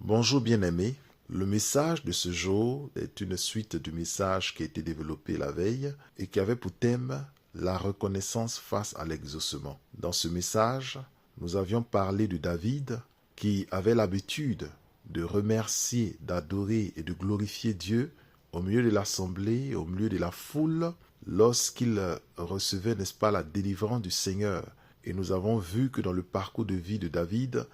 Bonjour bien-aimés, le message de ce jour est une suite du message qui a été développé la veille et qui avait pour thème la reconnaissance face à l'exaucement. Dans ce message, nous avions parlé de David qui avait l'habitude de remercier, d'adorer et de glorifier Dieu au milieu de l'assemblée, au milieu de la foule, lorsqu'il recevait, n'est-ce pas, la délivrance du Seigneur. Et nous avons vu que dans le parcours de vie de David,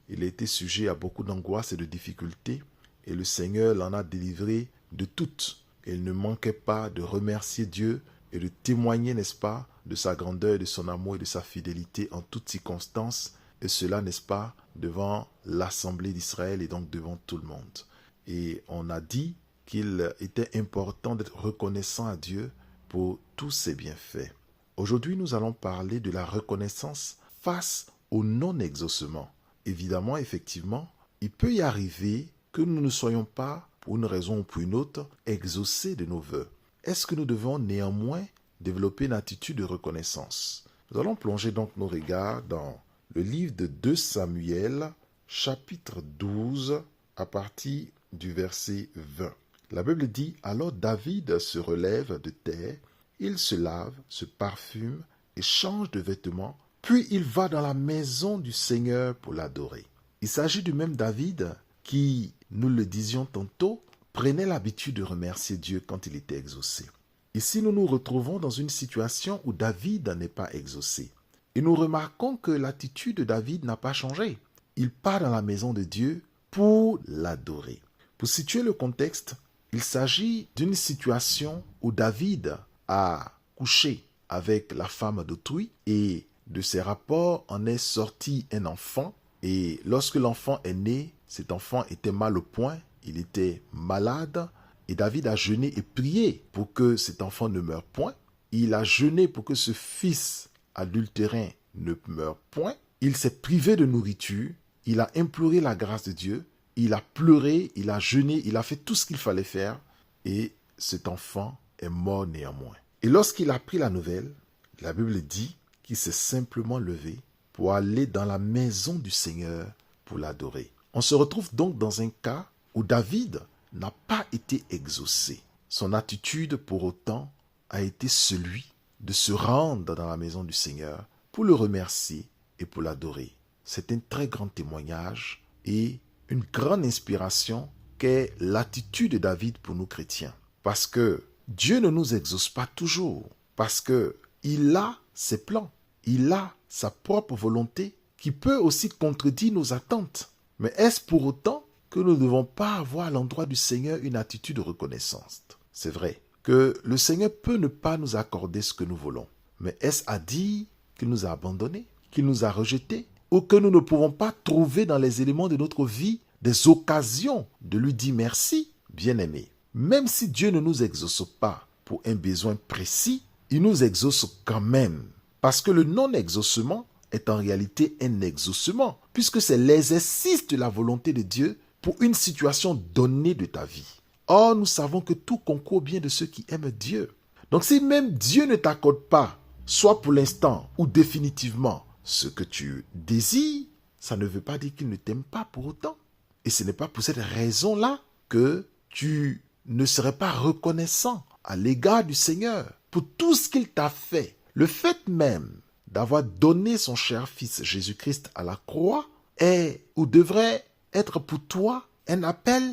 il a été sujet à beaucoup d'angoisse et de difficultés, et le Seigneur l'en a délivré de toutes. Et il ne manquait pas de remercier Dieu et de témoigner, n'est-ce pas, de sa grandeur, de son amour et de sa fidélité en toutes circonstances, et cela, n'est-ce pas, devant l'assemblée d'Israël et donc devant tout le monde. Et on a dit qu'il était important d'être reconnaissant à Dieu pour tous ses bienfaits. Aujourd'hui, nous allons parler de la reconnaissance face au non-exaucement. Évidemment, effectivement, il peut y arriver que nous ne soyons pas, pour une raison ou pour une autre, exaucés de nos vœux. Est-ce que nous devons néanmoins développer une attitude de reconnaissance? Nous allons plonger donc nos regards dans le livre de 2 Samuel, chapitre 12, à partir du verset 20. La Bible dit « Alors David se relève de terre, il se lave, se parfume et change de vêtements. Puis il va dans la maison du Seigneur pour l'adorer. » Il s'agit du même David qui, nous le disions tantôt, prenait l'habitude de remercier Dieu quand il était exaucé. Ici, nous nous retrouvons dans une situation où David n'est pas exaucé. Et nous remarquons que l'attitude de David n'a pas changé. Il part dans la maison de Dieu pour l'adorer. Pour situer le contexte, il s'agit d'une situation où David a couché avec la femme d'autrui et de ces rapports en est sorti un enfant, et lorsque l'enfant est né, cet enfant était mal au point, il était malade, et David a jeûné et prié pour que cet enfant ne meure point. Il a jeûné pour que ce fils adultérin ne meure point. Il s'est privé de nourriture, il a imploré la grâce de Dieu, il a pleuré, il a jeûné, il a fait tout ce qu'il fallait faire, et cet enfant est mort néanmoins. Et lorsqu'il a pris la nouvelle, la Bible dit qu'il s'est simplement levé pour aller dans la maison du Seigneur pour l'adorer. On se retrouve donc dans un cas où David n'a pas été exaucé. Son attitude, pour autant, a été celui de se rendre dans la maison du Seigneur pour le remercier et pour l'adorer. C'est un très grand témoignage et une grande inspiration qu'est l'attitude de David pour nous chrétiens. Parce que Dieu ne nous exauce pas toujours, parce qu'il a ses plans, il a sa propre volonté qui peut aussi contredire nos attentes. Mais est-ce pour autant que nous ne devons pas avoir à l'endroit du Seigneur une attitude de reconnaissance? C'est vrai que le Seigneur peut ne pas nous accorder ce que nous voulons. Mais est-ce à dire qu'il nous a abandonnés, qu'il nous a rejetés, ou que nous ne pouvons pas trouver dans les éléments de notre vie des occasions de lui dire merci? Bien-aimés, même si Dieu ne nous exauce pas pour un besoin précis, il nous exauce quand même. Parce que le non-exaucement est en réalité un exaucement, puisque c'est l'exercice de la volonté de Dieu pour une situation donnée de ta vie. Or, nous savons que tout concourt bien de ceux qui aiment Dieu. Donc si même Dieu ne t'accorde pas, soit pour l'instant ou définitivement, ce que tu désires, ça ne veut pas dire qu'il ne t'aime pas pour autant. Et ce n'est pas pour cette raison-là que tu ne serais pas reconnaissant à l'égard du Seigneur pour tout ce qu'il t'a fait. Le fait même d'avoir donné son cher fils Jésus-Christ à la croix est ou devrait être pour toi un appel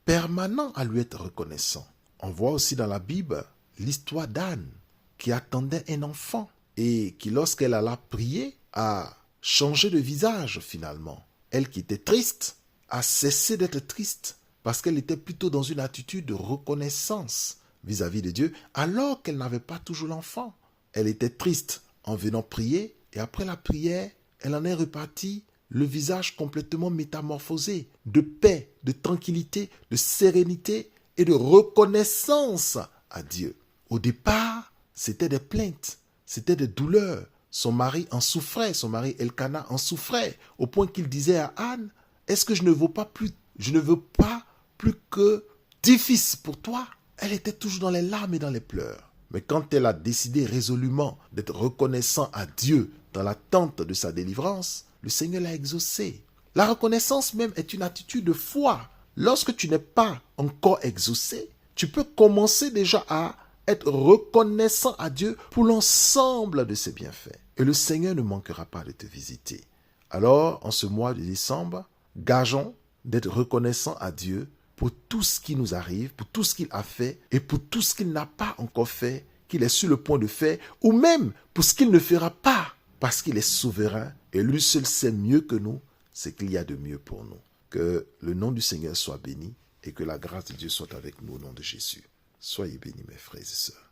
permanent à lui être reconnaissant. On voit aussi dans la Bible l'histoire d'Anne qui attendait un enfant et qui, lorsqu'elle alla prier, a changé de visage finalement. Elle qui était triste a cessé d'être triste parce qu'elle était plutôt dans une attitude de reconnaissance vis-à-vis de Dieu alors qu'elle n'avait pas toujours l'enfant. Elle était triste en venant prier et après la prière, elle en est repartie le visage complètement métamorphosé, de paix, de tranquillité, de sérénité et de reconnaissance à Dieu. Au départ, c'était des plaintes, c'était des douleurs. Son mari en souffrait, son mari Elkana en souffrait, au point qu'il disait à Anne, « Est-ce que je ne veux pas plus que 10 fils pour toi ?» Elle était toujours dans les larmes et dans les pleurs. Mais quand elle a décidé résolument d'être reconnaissant à Dieu dans l'attente de sa délivrance, le Seigneur l'a exaucée. La reconnaissance même est une attitude de foi. Lorsque tu n'es pas encore exaucé, tu peux commencer déjà à être reconnaissant à Dieu pour l'ensemble de ses bienfaits. Et le Seigneur ne manquera pas de te visiter. Alors, en ce mois de décembre, gageons d'être reconnaissants à Dieu pour tout ce qui nous arrive, pour tout ce qu'il a fait et pour tout ce qu'il n'a pas encore fait, qu'il est sur le point de faire, ou même pour ce qu'il ne fera pas, parce qu'il est souverain et lui seul sait mieux que nous ce qu'il y a de mieux pour nous. Que le nom du Seigneur soit béni et que la grâce de Dieu soit avec nous au nom de Jésus. Soyez bénis mes frères et sœurs.